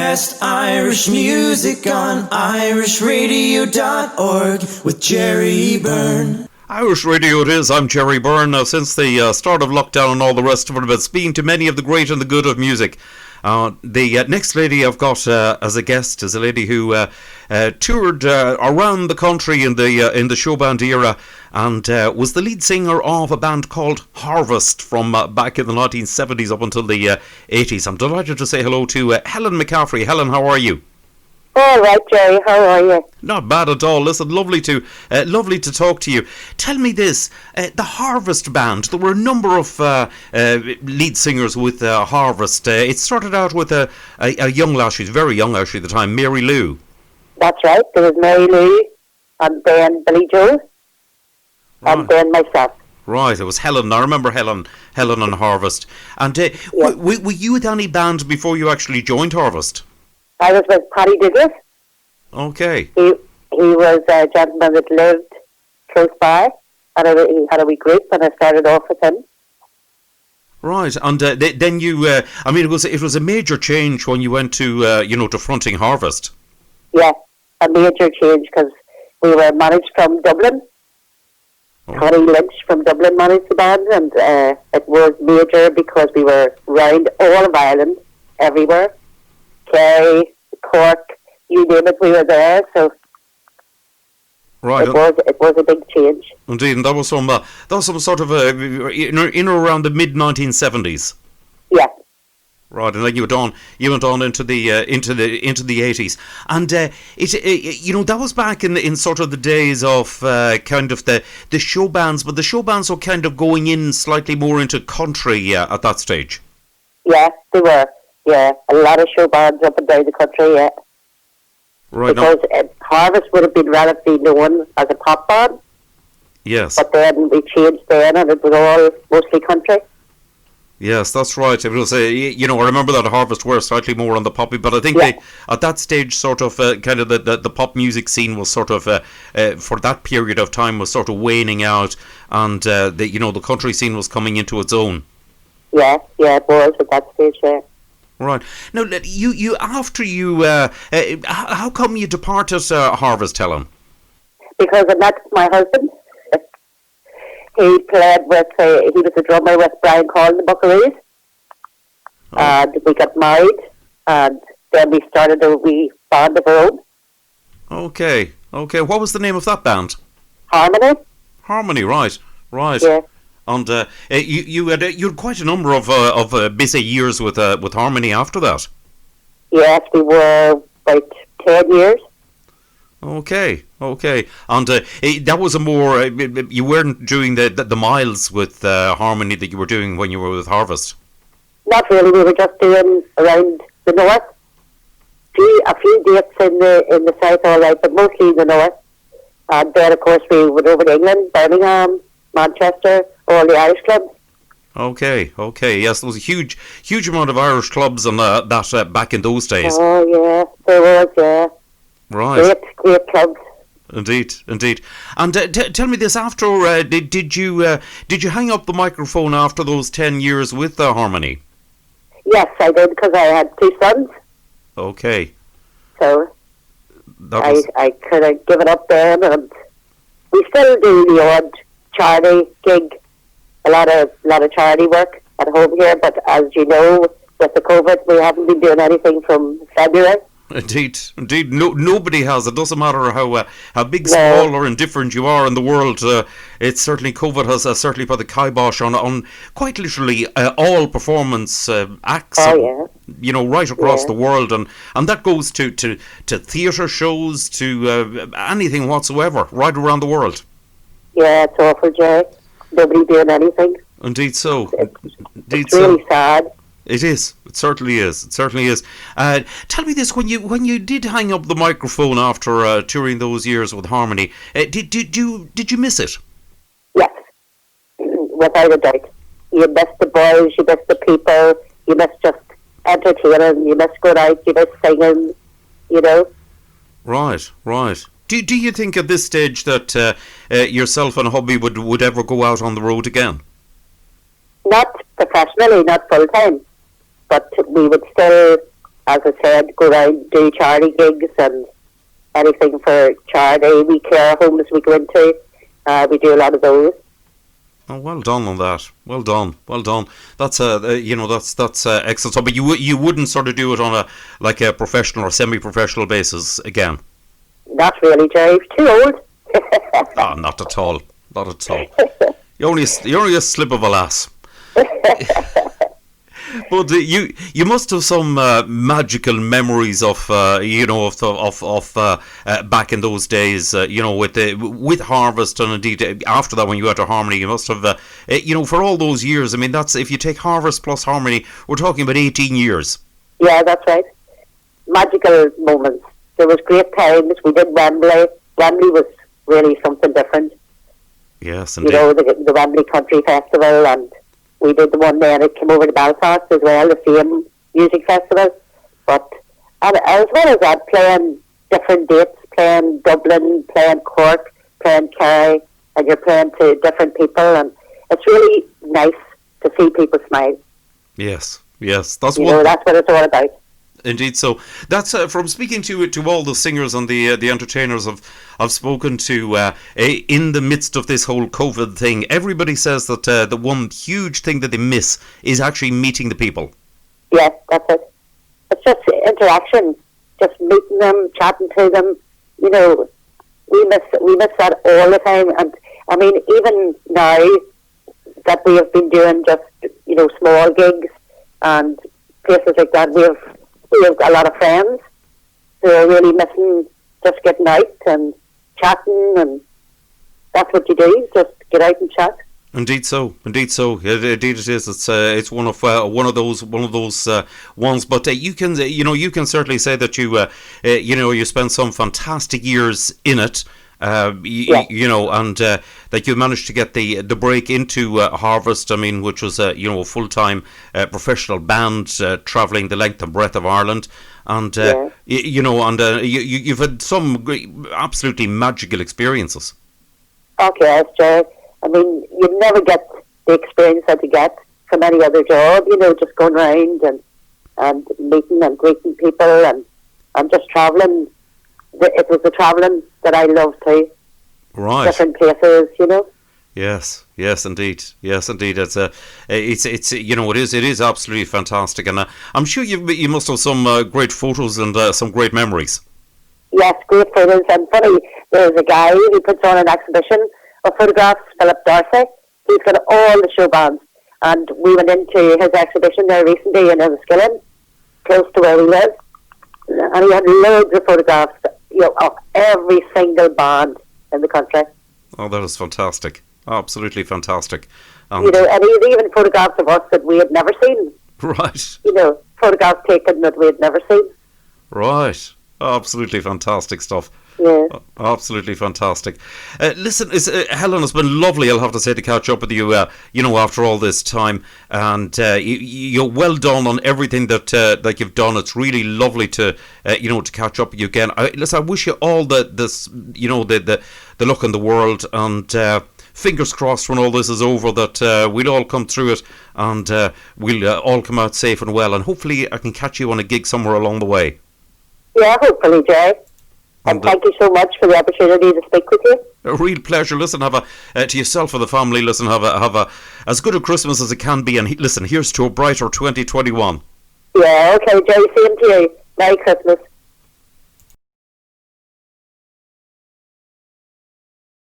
Best Irish music on irishradio.org with Jerry Byrne. Irish Radio it is. I'm Jerry Byrne. Now, since the start of lockdown and all the rest of it, I've been speaking to many of the great and the good of music. The next lady I've got as a guest is a lady who toured around the country in the show band era and was the lead singer of a band called Harvest from back in the 1970s up until the 80s. I'm delighted to say hello to Helen McCaffrey. Helen, how are you? All right, Jerry. How are you? Not bad at all. Listen, lovely to talk to you. Tell me this: the Harvest band. There were a number of lead singers with Harvest. It started out with a young lass. She's very young actually at the time, Mary Lou. That's right. There was Mary Lou, and then Billy Joe, and then myself. Right, it was Helen. I remember Helen and Harvest. And were you with any band before you actually joined Harvest? I was with Paddy Douglas. Okay. He was a gentleman that lived close by, and he had a wee group, and I started off with him. Right, and then you, I mean, it was a major change when you went to, to fronting Harvest. Yeah, a major change, because we were managed from Dublin. Connie Lynch from Dublin managed the band, and it was major because we were round all of Ireland, everywhere. Kerry, Cork, you name it, we were there. So right, it was a big change. Indeed, and that was some sort of in or around the mid 1970s. Yeah. Right, and then you went on into the 80s, and that was back in sort of the days of kind of the show bands, but the show bands were kind of going in slightly more into country at that stage. Yeah, they were. Yeah, a lot of show bands up and down the country, yeah. Right. Because Harvest would have been relatively known as a pop band. Yes. But then we changed then, and it was all mostly country. Yes, that's right. It was, I remember that Harvest were slightly more on the poppy, but I think they, at that stage, sort of, kind of the pop music scene was sort of, for that period of time, was sort of waning out, and, the country scene was coming into its own. Yeah, it was at that stage, yeah. Right. Now, you after you, how come you departed Harvest, Helen? Because I met my husband. He played with, he was a drummer with Brian Call and the Buckaroos. And we got married, and then we started a wee band of our own. Okay. What was the name of that band? Harmony, right. Yeah. And you had quite a number of busy years with Harmony after that. Yes, we were about 10 years. Okay, and that was a more you weren't doing the miles with Harmony that you were doing when you were with Harvest. Not really. We were just doing around the north. A few dates in the south, all right, but mostly in the north. And then, of course, we went over to England, Birmingham, Manchester, all the Irish clubs. Okay, yes, there was a huge amount of Irish clubs and that back in those days. Oh yeah, there was, yeah. Right. Great clubs. Indeed. And tell me this: after did you hang up the microphone after those 10 years with Harmony? Yes, I did, because I had 2 sons. Okay. So I could have given up then, and we still do the odd charity gig, a lot of charity work at home here. But as you know, with the COVID, we haven't been doing anything from February. Indeed. Nobody has. It doesn't matter how big, small, or indifferent you are in the world. It's certainly COVID has certainly put the kibosh on quite literally all performance acts. Right across the world, and that goes to theatre shows, to anything whatsoever, right around the world. Yeah, it's awful, Jerry. Nobody doing anything. Indeed so. It's really sad. It is. It certainly is. Tell me this: when you did hang up the microphone after touring those years with Harmony, did you miss it? Yes, without a doubt. You miss the boys, you miss the people, you miss just entertaining, you miss going out, you miss singing, Right. Do you think at this stage that yourself and hubby would ever go out on the road again? Not professionally, not full time, but we would still as I said, go around, do charity gigs and anything for charity. We care homes we go into. We do a lot of those. Oh, well done on that. Well done. That's that's excellent. So, but you wouldn't sort of do it on a professional or semi-professional basis again. Not really, Jerry. Too old. Oh, not at all. Not at all. You're only a slip of a lass. But you must have some magical memories of back in those days. With Harvest, and indeed after that when you went to Harmony, you must have for all those years. I mean, that's, if you take Harvest plus Harmony, we're talking about 18 years. Yeah, that's right. Magical moments. There was great times. We did Wembley. Wembley was really something different. Yes, indeed. The Wembley Country Festival, and we did the one there that came over to Belfast as well, the same music festival. And as well as that, playing different dates, playing Dublin, playing Cork, playing Kerry, and you're playing to different people, and it's really nice to see people smile. Yes, that's that's what it's all about. Indeed, so that's from speaking to all the singers and the entertainers I've spoken to in the midst of this whole COVID thing. Everybody says that the one huge thing that they miss is actually meeting the people. Yes, that's it. It's just interaction, just meeting them, chatting to them. We miss that all the time. And I mean, even now that we have been doing just small gigs and places like that, we have a lot of friends who are really missing just getting out and chatting, and that's what you do, just get out and chat. Indeed so. Indeed it is. It's one of those ones. But you can certainly say that you spent some fantastic years in it. And that you managed to get the break into Harvest. I mean, which was a full-time professional band travelling the length and breadth of Ireland, and you've had some absolutely magical experiences. Okay, Jerry. I mean, you'd never get the experience that you get from any other job. Just going around and meeting and greeting people and just travelling. It was the travelling that I loved too. Right. Different places, Yes, indeed. It is absolutely fantastic, and I'm sure you must have some great photos and some great memories. Yes, great photos. And funny, there's a guy who puts on an exhibition of photographs, Philip Darcy. He's got all the show bands, and we went into his exhibition there recently in Enniskillen, close to where we live, and he had loads of photographs of every single band in the country. Oh, that is fantastic. Absolutely fantastic. And he had even photographs of us that we had never seen. Right. Photographs taken that we had never seen. Right. Absolutely fantastic stuff. Yeah. Absolutely fantastic. Listen, Helen, it's been lovely, I'll have to say, to catch up with you, after all this time. And you're well done on everything that you've done. It's really lovely to catch up with you again. I wish you all the luck in the world, and fingers crossed when all this is over that we'll all come through it, and we'll all come out safe and well. And hopefully I can catch you on a gig somewhere along the way. Yeah, hopefully, Jay. And thank you so much for the opportunity to speak with you. A real pleasure. Listen, have to yourself and the family. Listen, have a as good a Christmas as it can be. And listen, here's to a brighter 2021. Yeah, okay, Jay. Same to you. Merry Christmas.